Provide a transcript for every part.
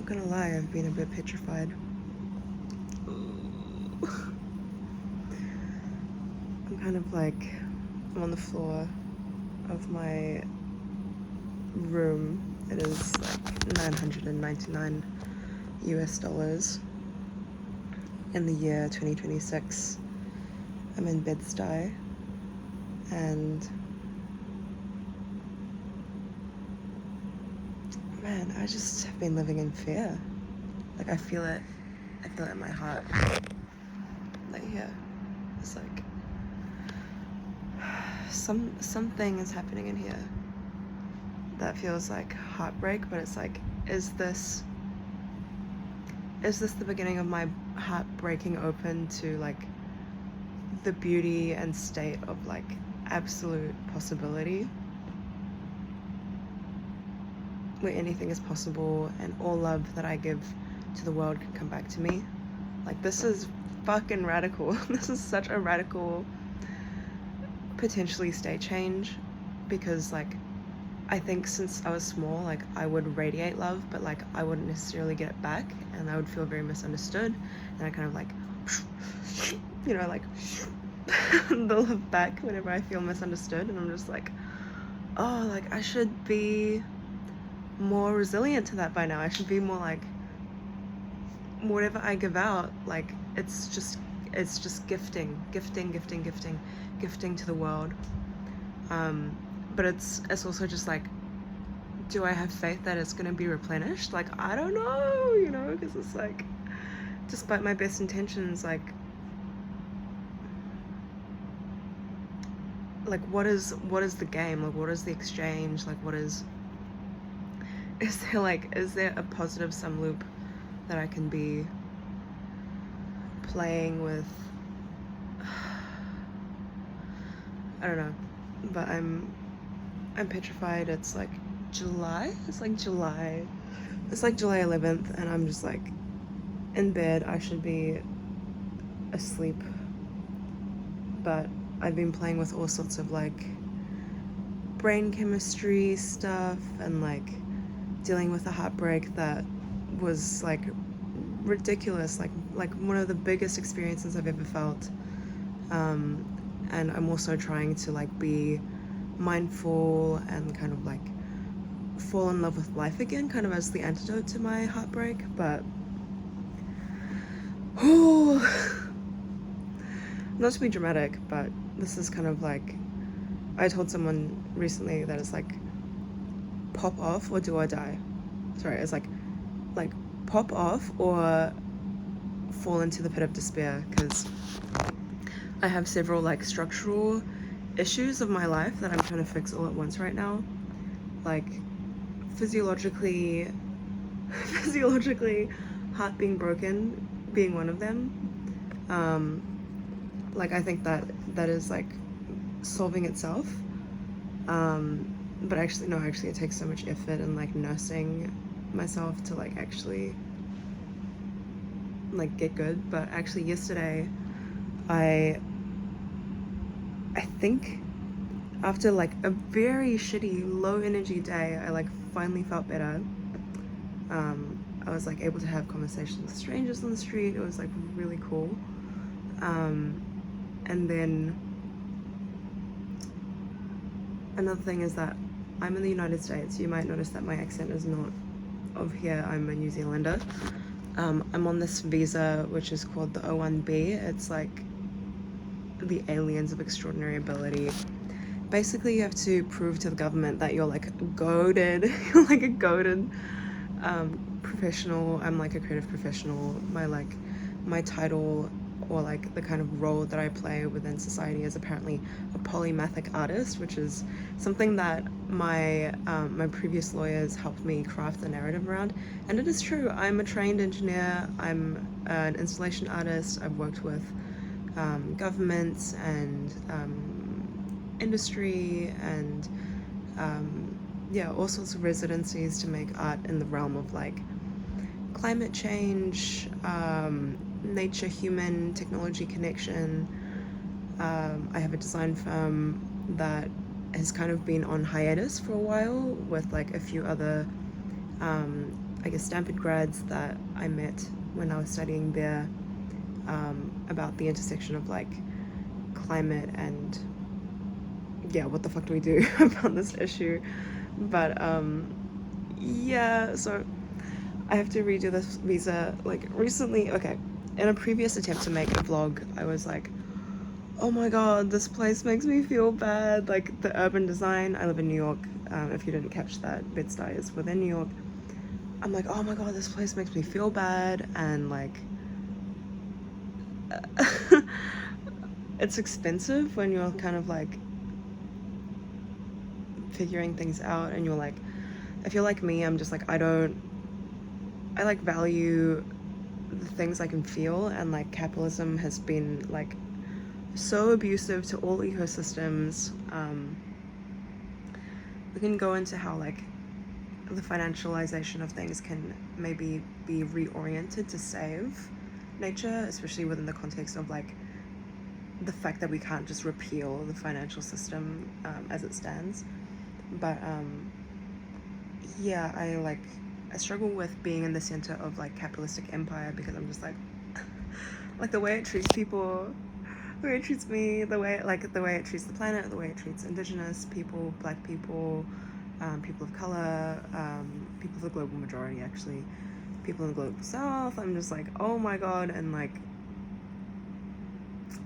Not gonna lie, I've been a bit petrified. I'm kind of like, I'm on the floor of my room. It is like $999 US in the year 2026. I'm in Bed-Stuy, and man, I just have been living in fear. Like I feel it in my heart. Like here, it's like something is happening in here that feels like heartbreak, but it's like, is this the beginning of my heart breaking open to like the beauty and state of like absolute possibility, where anything is possible and all love that I give to the world can come back to me? Like, this is fucking radical. This is such a radical, potentially state change, because like I think since I was small, like I would radiate love, but like I wouldn't necessarily get it back, and I would feel very misunderstood, and I kind of like, you know, like the love back whenever I feel misunderstood, and I'm just like, oh, like I should be more resilient to that by now. I should be more like, whatever I give out, like it's just gifting to the world. But it's also just like, do I have faith that it's gonna be replenished? Like, I don't know, you know, because it's like, despite my best intentions, like what is the game? Like, what is the exchange? Like, is there a positive sum loop that I can be playing with? I don't know, but I'm petrified. It's like July 11th, and I'm just like in bed. I should be asleep, but I've been playing with all sorts of like brain chemistry stuff and like dealing with a heartbreak that was like ridiculous, like one of the biggest experiences I've ever felt. And I'm also trying to like be mindful and kind of like fall in love with life again, kind of as the antidote to my heartbreak. But not to be dramatic, but this is kind of like, I told someone recently that it's like, pop off or do I die? Sorry, it's like pop off or fall into the pit of despair, because I have several like structural issues of my life that I'm trying to fix all at once right now. Like physiologically, heart being broken being one of them. Like I think that is like solving itself. But actually it takes so much effort and like nursing myself to like actually like get good. But actually yesterday I think after like a very shitty low energy day, I like finally felt better. I was like able to have conversations with strangers on the street. It was like really cool. And then another thing is that I'm in the United States. You might notice that my accent is not of here. I'm a New Zealander. I'm on this visa which is called the O1B. It's like the aliens of extraordinary ability. Basically you have to prove to the government that you're like goated. You're like a goated professional. I'm like a creative professional. My title, or like the kind of role that I play within society, is apparently a polymathic artist, which is something that my previous lawyers helped me craft the narrative around. And it is true. I'm a trained engineer. I'm an installation artist. I've worked with governments and industry and all sorts of residencies to make art in the realm of like climate change, nature, human, technology connection. I have a design firm that has kind of been on hiatus for a while with like a few other I guess, Stanford grads that I met when I was studying there, about the intersection of like climate and yeah, what the fuck do we do about this issue? But yeah, so I have to redo this visa like recently. Okay, in a previous attempt to make a vlog, I was like, oh my god, this place makes me feel bad. Like the urban design, I live in New York. If you didn't catch that, Bed-Stuy is within New York. I'm like, oh my god, this place makes me feel bad, and like it's expensive when you're kind of like figuring things out, and you're like, if you're like me, I'm just like, I like value the things I can feel, and like capitalism has been like so abusive to all ecosystems. We can go into how like the financialization of things can maybe be reoriented to save nature, especially within the context of like the fact that we can't just repeal the financial system as it stands. But yeah, I struggle with being in the center of like capitalistic empire, because I'm just like the way it treats people, the way it treats me, the way it treats the planet, the way it treats indigenous people, black people, people of color, people of the global majority, actually, people in the global south. I'm just like, oh my god. And like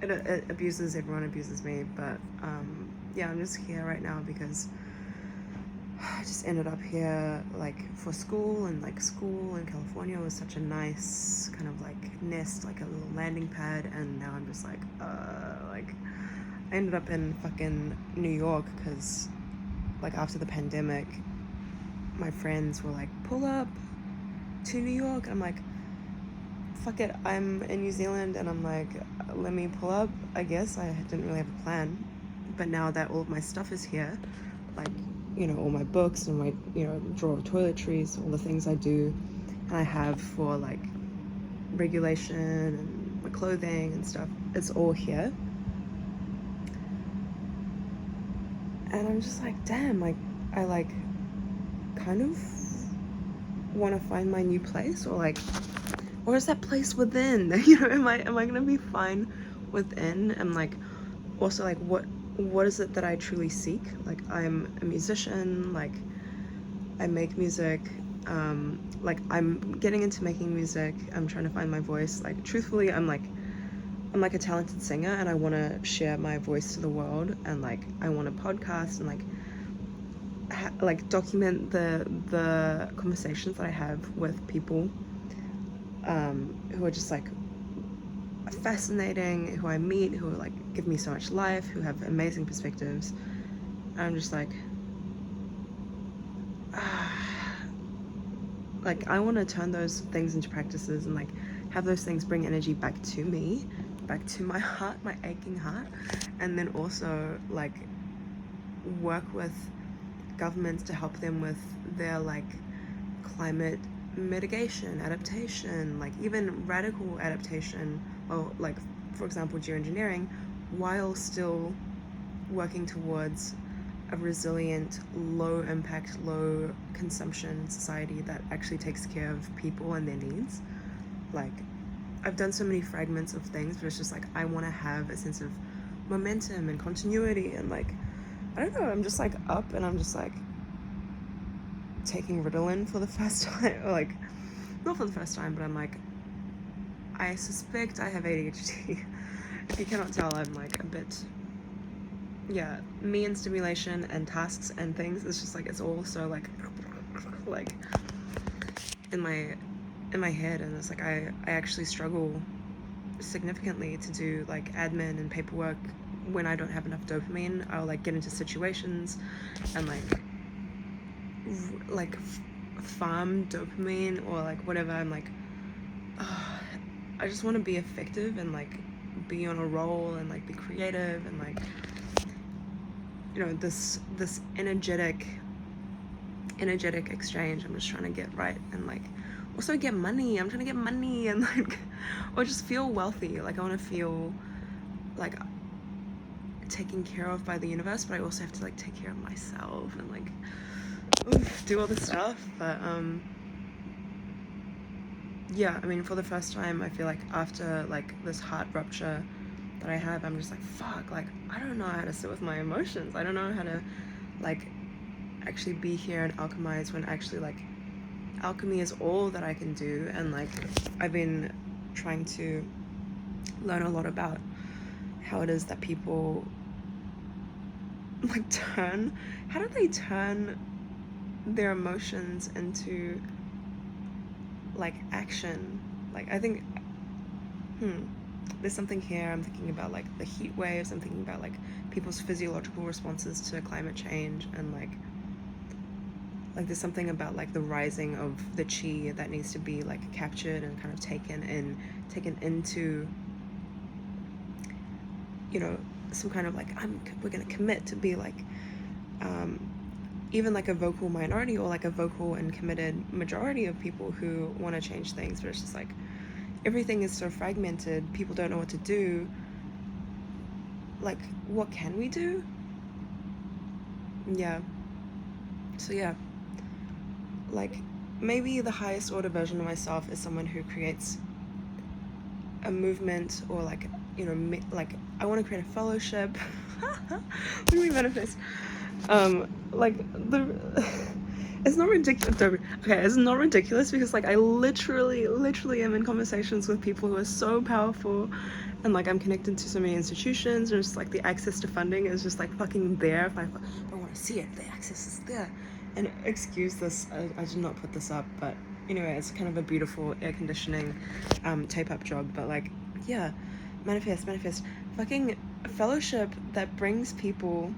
it abuses everyone, abuses me. But yeah, I'm just here right now because I just ended up here like for school, and like school in California was such a nice kind of like nest, like a little landing pad, and now I'm just like I ended up in fucking New York because like after the pandemic my friends were like, pull up to New York, and I'm like, fuck it, I'm in New Zealand, and I'm like, let me pull up, I guess. I didn't really have a plan, but now that all of my stuff is here, like, you know, all my books and my, you know, drawer of toiletries, all the things I do and I have for like regulation and my clothing and stuff, it's all here. And I'm just like, damn, like I like kind of want to find my new place, or is that place within? You know, am I gonna be fine within? And like also like what is it that I truly seek? Like I'm a musician, like I make music, like I'm getting into making music, I'm trying to find my voice. Like truthfully, I'm like a talented singer, and I want to share my voice to the world, and like I want to podcast and like document the conversations that I have with people who are just like fascinating, who I meet, who are like give me so much life, who have amazing perspectives. I'm just like like I want to turn those things into practices, and like have those things bring energy back to me, back to my heart, my aching heart, and then also like work with governments to help them with their like climate mitigation, adaptation, like even radical adaptation, or like for example geoengineering, while still working towards a resilient, low impact, low consumption society that actually takes care of people and their needs. Like I've done so many fragments of things, but it's just like I want to have a sense of momentum and continuity, and like I don't know, I'm just like up, and I'm just like taking Ritalin for the first time, or like not for the first time, but I'm like, I suspect I have ADHD. If you cannot tell, I'm like a bit, yeah, me and stimulation and tasks and things, it's just like it's all so like in my head, and it's like I actually struggle significantly to do like admin and paperwork when I don't have enough dopamine. I'll like get into situations and like farm dopamine or like whatever. I'm like, oh, I just want to be effective and like be on a roll and like be creative and like, you know, this energetic exchange. I'm just trying to get right, and like also get money. I'm trying to get money and like, or just feel wealthy. Like I want to feel like taken care of by the universe, but I also have to like take care of myself and like do all this stuff. But yeah, I mean, for the first time, I feel like after like this heart rupture that I have, I'm just like, fuck, like, I don't know how to sit with my emotions. I don't know how to like actually be here and alchemize, when actually like alchemy is all that I can do. And like I've been trying to learn a lot about how it is that people like how do they turn their emotions into like action. Like I think there's something here. I'm thinking about like the heat waves. I'm thinking about like people's physiological responses to climate change, and like there's something about like the rising of the chi that needs to be like captured and kind of taken into, you know, some kind of like we're gonna commit to be like even like a vocal minority, or like a vocal and committed majority of people who want to change things. But it's just like everything is so fragmented, people don't know what to do. Like, what can we do? Yeah. So yeah, like maybe the highest order version of myself is someone who creates a movement, or like, you know, like I want to create a fellowship. What do we manifest? Like the it's not ridiculous. Okay, it's not ridiculous, because like I literally am in conversations with people who are so powerful, and like I'm connected to so many institutions, and just like the access to funding is just like fucking there. If I want to see it, the access is there. And excuse this, I did not put this up, but anyway, it's kind of a beautiful air conditioning tape up job. But like, yeah, manifest fucking fellowship that brings people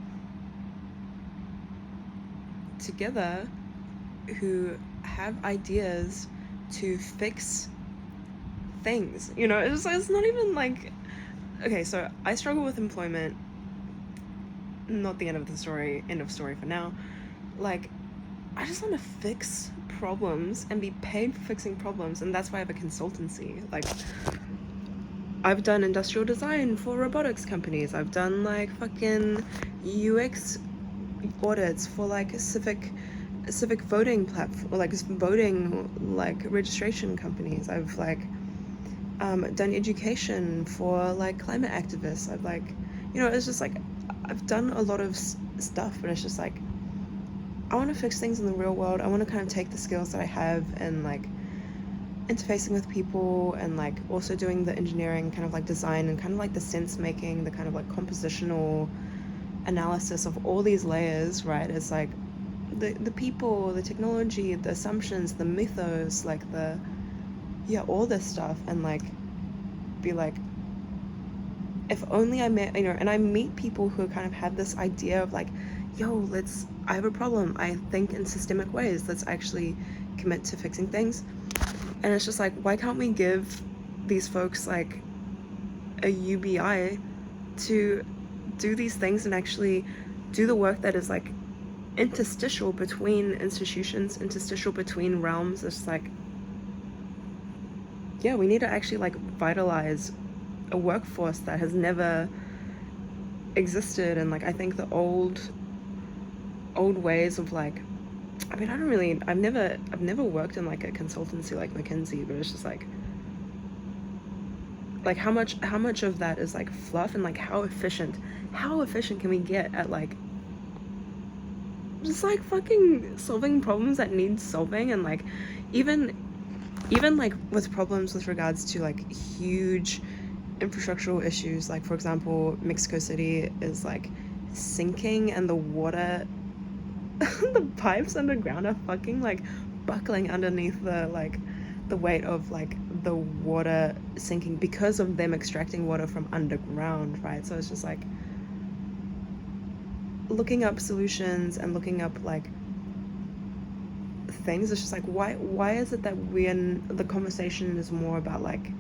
together who have ideas to fix things. You know, it's not even like, okay, so I struggle with employment. Not the end of the story, end of story for now. Like, I just want to fix problems and be paid for fixing problems, and that's why I have a consultancy. Like, I've done industrial design for robotics companies. I've done like fucking UX audits for like a civic voting platform, like voting like registration companies. I've like done education for like climate activists. I've like, you know, it's just like I've done a lot of stuff, but it's just like I want to fix things in the real world. I want to kind of take the skills that I have and like interfacing with people, and like also doing the engineering kind of like design, and kind of like the sense making, the kind of like compositional analysis of all these layers, right? It's like the people, the technology, the assumptions, the mythos, like all this stuff. And like be like, if only I met, you know, and I meet people who kind of have this idea of like, yo, I have a problem, I think in systemic ways, let's actually commit to fixing things. And it's just like, why can't we give these folks like a UBI to do these things and actually do the work that is like interstitial between institutions, interstitial between realms? It's like, yeah, we need to actually like vitalize a workforce that has never existed. And like I think the old ways of like, I mean, I've never worked in like a consultancy like McKinsey, but it's just like how much of that is like fluff, and like how efficient can we get at like just like fucking solving problems that need solving. And like even like with problems with regards to like huge infrastructural issues, like for example, Mexico City is like sinking, and the water the pipes underground are fucking like buckling underneath the weight of like the water sinking, because of them extracting water from underground, right? So it's just like looking up solutions and looking up like things. It's just like, why is it that when the conversation is more about like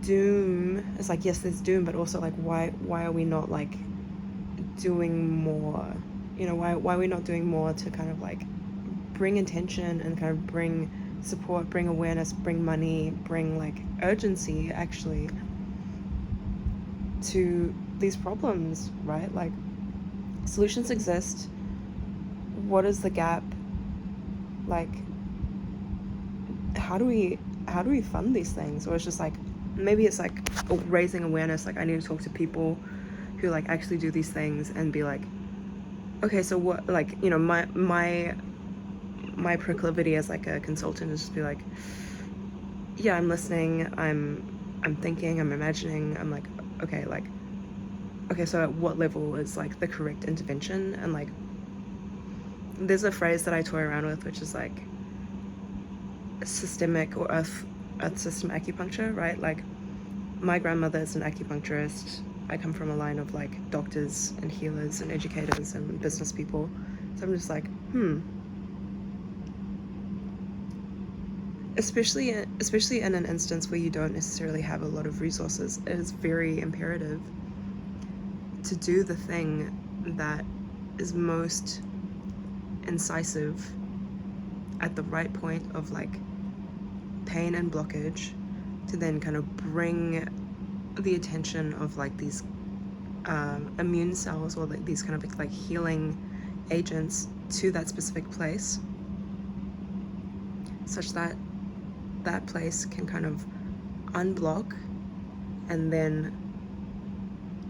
doom, it's like, yes, there's doom, but also like why are we not like doing more? You know, why are we not doing more to kind of like bring attention and kind of bring support, bring awareness, bring money, bring like urgency actually to these problems, right? Like, solutions exist. What is the gap? Like, how do we fund these things? Or it's just like, maybe it's like raising awareness. Like I need to talk to people who like actually do these things and be like, okay, so what, like, you know, my proclivity as like a consultant is just be like, yeah, I'm listening, I'm thinking, I'm imagining, I'm like, okay, so at what level is like the correct intervention? And like, there's a phrase that I toy around with, which is like systemic or earth system acupuncture, right? Like my grandmother is an acupuncturist. I come from a line of like doctors and healers and educators and business people. So I'm just like, especially in an instance where you don't necessarily have a lot of resources, it is very imperative to do the thing that is most incisive at the right point of like pain and blockage, to then kind of bring the attention of like these immune cells, or like these kind of like healing agents to that specific place, such that that place can kind of unblock, and then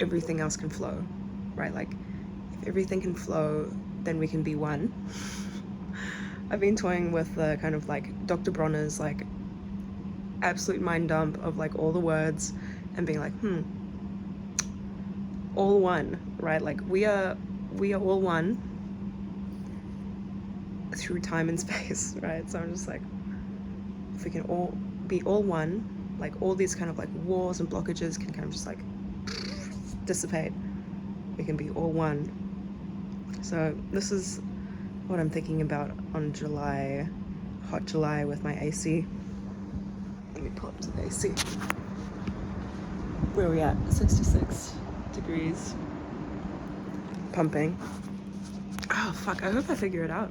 everything else can flow, right? Like if everything can flow, then we can be one. I've been toying with the kind of like Dr. Bronner's like absolute mind dump of like all the words, and being like, all one, right? Like we are all one through time and space, right? So I'm just like, if we can all be all one, like all these kind of like walls and blockages can kind of just like dissipate. We can be all one. So this is what I'm thinking about on hot July with my AC. Let me pull up to the AC. Where are we at? 66 degrees. Pumping. Oh fuck, I hope I figure it out.